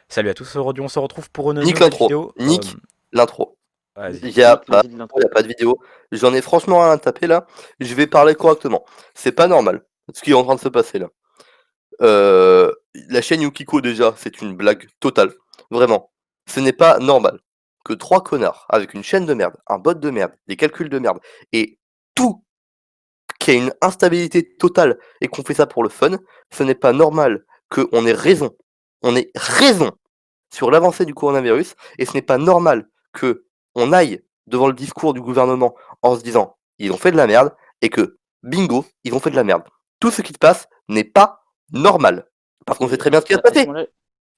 Salut à tous, aujourd'hui on se retrouve pour une Nique nouvelle l'intro. vidéo. Nique l'intro. Vas-y. Il y a Nick, pas, vas-y, de il l'intro. y a pas de vidéo. J'en ai franchement rien à taper là. Je vais parler correctement. C'est pas normal ce qui est en train de se passer là. La chaîne Yukiko déjà, c'est une blague totale. Vraiment. Ce n'est pas normal que trois connards avec une chaîne de merde, un bot de merde, des calculs de merde et tout qui a une instabilité totale et qu'on fait ça pour le fun, ce n'est pas normal qu'on ait raison. On ait raison sur l'avancée du coronavirus, et ce n'est pas normal que on aille devant le discours du gouvernement en se disant ils ont fait de la merde et que bingo, ils ont fait de la merde. Tout ce qui se passe n'est pas normal. Parce qu'on sait Et très bien ce qui va se à ce passer. moment-là,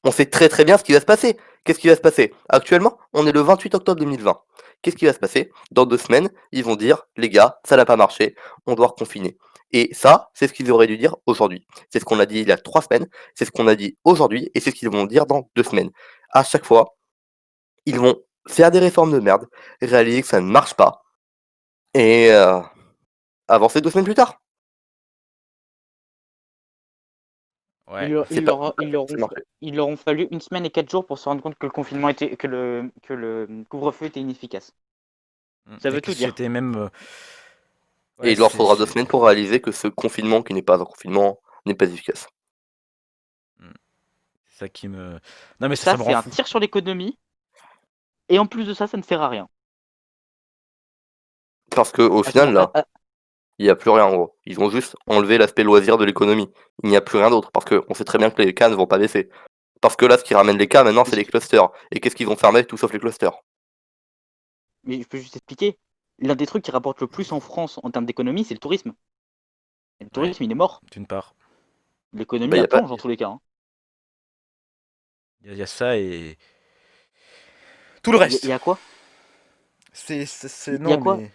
On sait très très bien ce qui va se passer. Qu'est-ce qui va se passer? Actuellement, on est le 28 octobre 2020. Qu'est-ce qui va se passer? Dans 2 semaines, ils vont dire les gars, ça n'a pas marché, on doit reconfiner. Et ça, c'est ce qu'ils auraient dû dire aujourd'hui. C'est ce qu'on a dit il y a 3 semaines, c'est ce qu'on a dit aujourd'hui, et c'est ce qu'ils vont dire dans 2 semaines. À chaque fois, ils vont faire des réformes de merde, réaliser que ça ne marche pas, et avancer 2 semaines plus tard. Ouais. C'est pas ça marche. il leur ont fallu 1 semaine et 4 jours pour se rendre compte que le confinement était, que le couvre-feu était inefficace. Ça Et veut que tout dire. c'était même. Et Ouais, il leur faudra 2 semaines pour réaliser que ce confinement, qui n'est pas un confinement, n'est pas efficace. Hmm, c'est ça qui me. Non, mais ça Ça, me c'est rend un fou. tir sur l'économie. Et en plus de ça, ça ne sert à rien. Parce que au À ce final, moment, là, il n'y a plus rien en gros. Ils ont juste enlevé l'aspect loisir de l'économie. Il n'y a plus rien d'autre. Parce qu'on sait très bien que les cas ne vont pas baisser. Parce que là, ce qui ramène les cas maintenant, c'est les clusters. Et qu'est-ce qu'ils vont fermer? Tout sauf les clusters. mais je peux juste expliquer. L'un des trucs qui rapporte le plus en France en termes d'économie, c'est le tourisme. Et le Ouais, tourisme, il est mort. d'une part. Bah, L'économie, il y elle a pas. plonge dans tous les cas, hein. Il y a ça et. Tout le Il reste. y a quoi? Il y a Non, quoi? mais.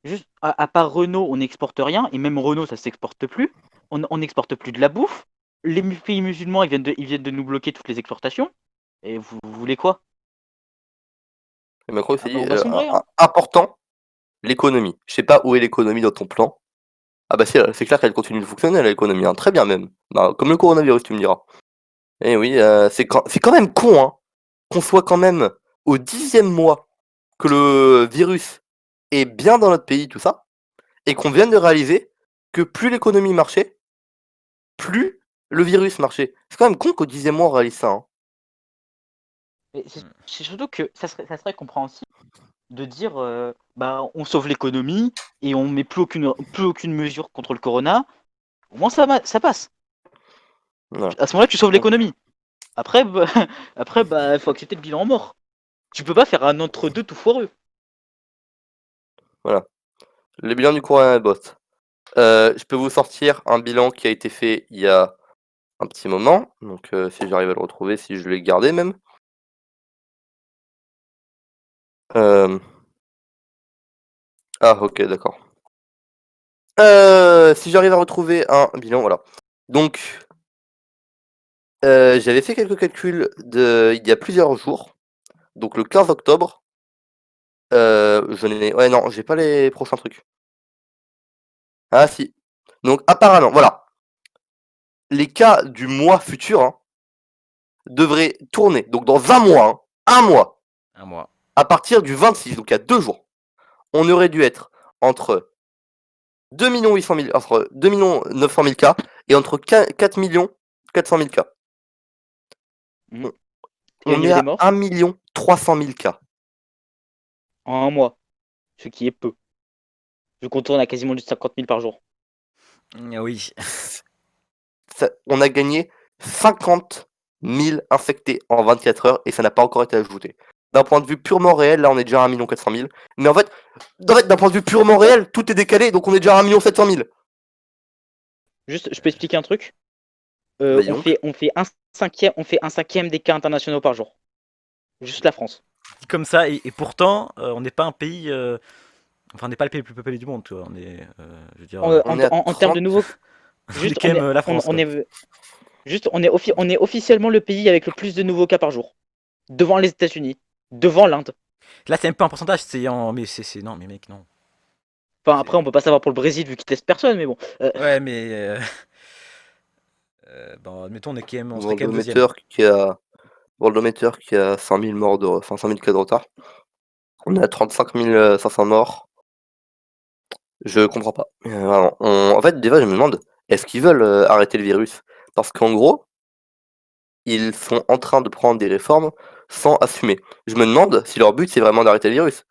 Juste, à part Renault, on n'exporte rien, et même Renault, ça s'exporte plus. On n'exporte plus de la bouffe. Les pays musulmans, ils viennent de nous bloquer toutes les exportations. Et vous voulez quoi? Et Macron Ah s'est bah, dit on va sombrer, hein. important, l'économie. Je sais pas où est l'économie dans ton plan. Ah bah si, c'est clair qu'elle continue de fonctionner, l'économie, hein. Très bien même. Bah, comme le coronavirus, tu me diras. Eh oui, c'est quand même con, hein, qu'on soit quand même au 10e mois que le virus est bien dans notre pays, tout ça, et qu'on vienne de réaliser que plus l'économie marchait, plus le virus marchait. C'est quand même con qu'au 10e mois on réalise ça, hein. Mais Hmm. c'est surtout que ça serait compréhensible de dire bah, on sauve l'économie et on met plus aucune mesure contre le corona. Au moins, ça passe. Voilà. À ce moment-là, tu sauves Donc, l'économie. Après, bah, après, bah, faut accepter le bilan mort. Tu peux pas faire un entre-deux tout foireux. voilà. Le bilan du coronavirus. Je peux vous sortir un bilan qui a été fait il y a un petit moment, donc si j'arrive à le retrouver, si je l'ai gardé même. Euh, Ah OK, d'accord. Si j'arrive à retrouver un bilan, voilà. Donc, j'avais fait quelques calculs il y a plusieurs jours, donc le 15 octobre, je n'ai ouais, non, j'ai pas les prochains trucs. Ah si, donc apparemment, voilà, les cas du mois futur, hein, devraient tourner, donc dans un mois, hein, 1 mois, Un mois. à partir du 26, donc il y a 2 jours, on aurait dû être entre 2 800 000, entre 2 900 000 cas et entre 4 400 000 cas. Mhm. On Et au on est niveau des à morts, 1 300 000 cas. en un mois, ce qui est peu. Je contourne à quasiment du 50 000 par jour. Oui. On a gagné 50 000 infectés en 24 heures et ça n'a pas encore été ajouté. D'un point de vue purement réel, là on est déjà à 1 400 000. Mais en fait, d'un point de vue purement réel, tout est décalé, donc on est déjà à 1 700 000. Juste, je peux expliquer un truc. Vas-y donc. On fait un cinquième des cas internationaux par jour. Juste la France. Comme ça, et pourtant, on n'est pas un pays. Enfin, on n'est pas le pays le plus peuplé du monde, tu vois. On est. Je veux dire. On est à En termes de 30. nouveaux, On est juste quand même la France, on quoi. est juste on est officiellement le pays avec le plus de nouveaux cas par jour, devant les États-Unis, devant l'Inde. Là, c'est même pas un pourcentage, c'est en. Mais non, mais mec, non. Enfin après on C'est- peut pas savoir pour le Brésil vu qu'ils testent personne, mais bon. Ouais, mais. Bon, admettons, on serait quand même deuxième. Worldometer qui a 100 000 morts enfin 100 000 cas de retard. On est à 35 500 morts. Je comprends pas. Vraiment. En fait, déjà, je me demande, est-ce qu'ils veulent arrêter le virus? Parce qu'en gros, ils sont en train de prendre des réformes sans assumer. Je me demande si leur but, c'est vraiment d'arrêter le virus.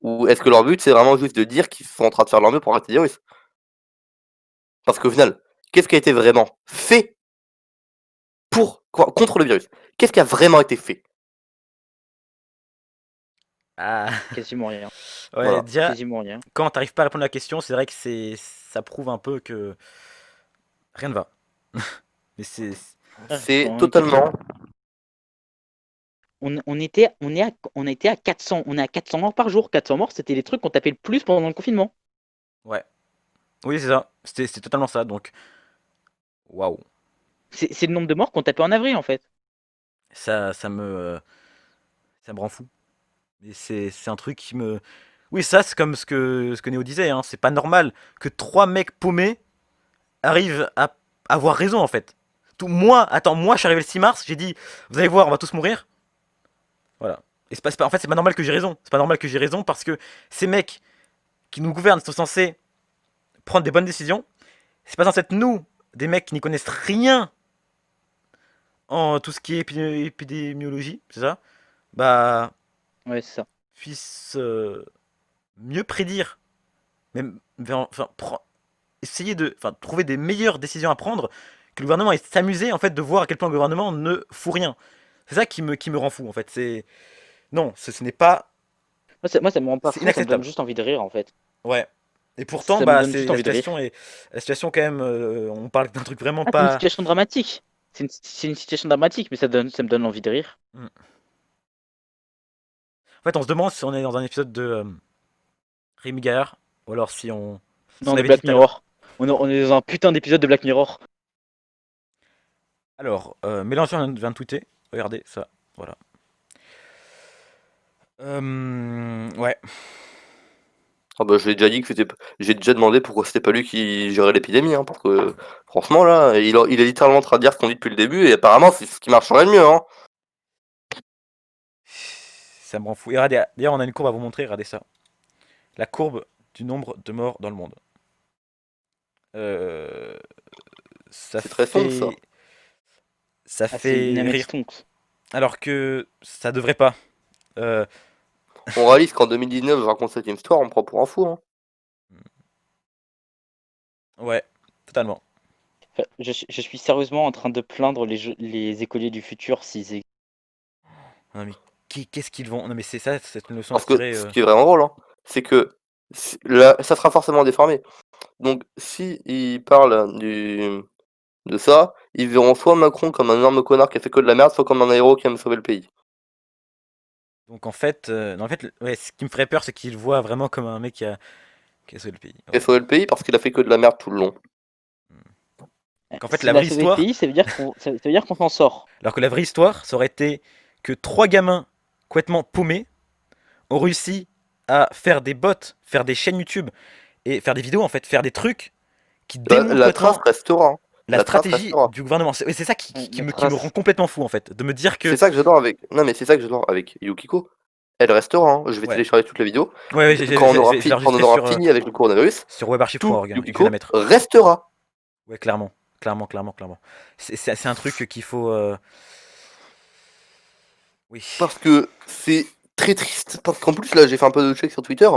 Ou est-ce que leur but, c'est vraiment juste de dire qu'ils sont en train de faire leur mieux pour arrêter le virus? Parce qu'au final, qu'est-ce qui a été vraiment fait contre le virus? Qu'est-ce qui a vraiment été fait? Ah, Quasiment rien. ouais, Voilà. déjà, Quasiment rien. quand t'arrives pas à répondre à la question, c'est vrai que ça prouve un peu que rien ne va. Mais C'est totalement. On était à 400, on est à 400 morts par jour. 400 morts, c'était les trucs qu'on tapait le plus pendant le confinement. ouais. Oui, c'est ça. C'est totalement ça. Donc, waouh. C'est le nombre de morts qu'on tapait en avril, en fait. Ça, ça me rend fou. Et c'est un truc qui me. Oui, ça, c'est comme ce que Néo disait. Hein. C'est pas normal que trois mecs paumés arrivent à avoir raison, en fait. Moi, je suis arrivé le 6 mars, j'ai dit, vous allez voir, on va tous mourir. Voilà. Et en fait, c'est pas normal que j'ai raison. C'est pas normal que j'ai raison parce que ces mecs qui nous gouvernent sont censés prendre des bonnes décisions. C'est pas censé être nous, des mecs qui n'y connaissent rien en tout ce qui est épidémiologie, c'est ça? Bah, Ouais, c'est ça. puisse mieux prédire, même, enfin, essayer enfin, trouver des meilleures décisions à prendre que le gouvernement et s'amuser en fait de voir à quel point le gouvernement ne fout rien. C'est ça qui me rend fou en fait. Non, ce n'est pas, Moi, ça me rend pas c'est fou, ça me donne inacceptable. juste envie de rire, en fait. Ouais. Et pourtant, Ça me bah, donne c'est juste envie de rire. la situation quand même. On parle d'un truc vraiment Ah, c'est une pas. situation dramatique. C'est une situation dramatique, mais ça me donne envie de rire. Hmm. En fait, on se demande si on est dans un épisode de Rémi Gaillard ou alors si Non, on de avait dit Black tout à l'heure. Mirror. On est dans un putain d'épisode de Black Mirror. Alors, Mélenchon vient de tweeter. Regardez ça. Voilà. Ouais. Ah bah, je l'ai déjà dit que c'était. J'ai déjà demandé pourquoi c'était pas lui qui gérait l'épidémie, hein, parce que franchement là, il est littéralement en train de dire ce qu'on dit depuis le début et apparemment c'est ce qui marcherait le mieux, hein. Ça me rend fou. Et regardez, d'ailleurs, on a une courbe à vous montrer. Regardez ça. La courbe du nombre de morts dans le monde. Euh, ça C'est très sombre ça. fait. Ça Ah, c'est une fait rire. stonks. Alors que ça devrait pas. Euh, On réalise qu'en 2019, je raconte cette histoire, on me prend pour un fou, hein. ouais, totalement. Je suis sérieusement en train de plaindre les écoliers du futur s'ils. Non, mais qu'est-ce qu'ils vont. Non, mais c'est ça, c'est une leçon à Parce se que tirer. ce qui est vraiment drôle, hein, c'est que là, ça sera forcément déformé. Donc si ils parlent de ça, ils verront soit Macron comme un énorme connard qui a fait que de la merde, soit comme un héros qui aime sauver le pays. Donc en fait, non, en fait ouais, ce qui me ferait peur, c'est qu'ils voient vraiment comme un mec qui a sauvé le pays. Il a Voilà. sauvé le pays parce qu'il a fait que de la merde tout le long. Qu'en fait, la S'il a vraie sauvé le histoire, pays, ça veut dire qu'on s'en sort. alors que la vraie histoire, ça aurait été que trois gamins complètement paumés ont réussi à faire des bots, faire des chaînes YouTube et faire des vidéos, en fait, faire des trucs qui démontrent La trace complètement restera, hein. la La trace stratégie restera. du gouvernement. C'est ça Ouais, qui la me rend trace. complètement fou, en fait. De me dire que. C'est ça que j'adore avec. Non mais c'est ça que j'adore avec Yukiko. Elle restera, hein. Je vais Ouais. télécharger toutes les vidéos. Ouais, ouais, je vais Quand on l'enregistrer aura fini avec le coronavirus, sur webarchive.org hein, et que je vais la Yukiko mettre. restera. Ouais, clairement. Clairement, clairement, clairement. C'est un truc qu'il faut. Oui. Parce que c'est très triste. Parce qu'en plus, là, j'ai fait un peu de check sur Twitter.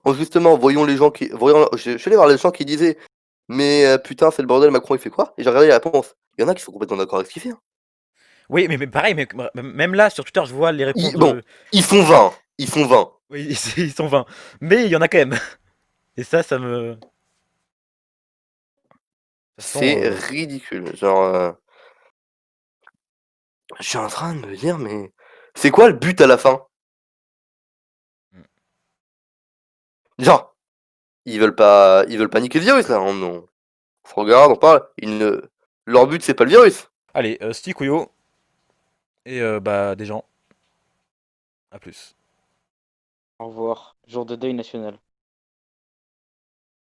En justement, voyons les gens qui. Je suis allé voir les gens qui disaient mais putain, c'est le bordel, Macron, il fait quoi? Et j'ai regardé les réponses. Il y en a qui sont complètement d'accord avec ce qu'il fait, hein. Oui, mais pareil, mais même là, sur Twitter, je vois les réponses Bon, de. ils font 20. Ils font 20. Oui, ils sont 20. Mais il y en a quand même. Et ça me. De toute façon, C'est ridicule. Genre, je suis en train de me dire, mais c'est quoi le but à la fin? Genre, ils veulent pas niquer le virus là. On regarde, on parle. Leur but c'est pas le virus. allez, stick Ouyo. Et bah, des gens. À plus. Au revoir. Jour de deuil national.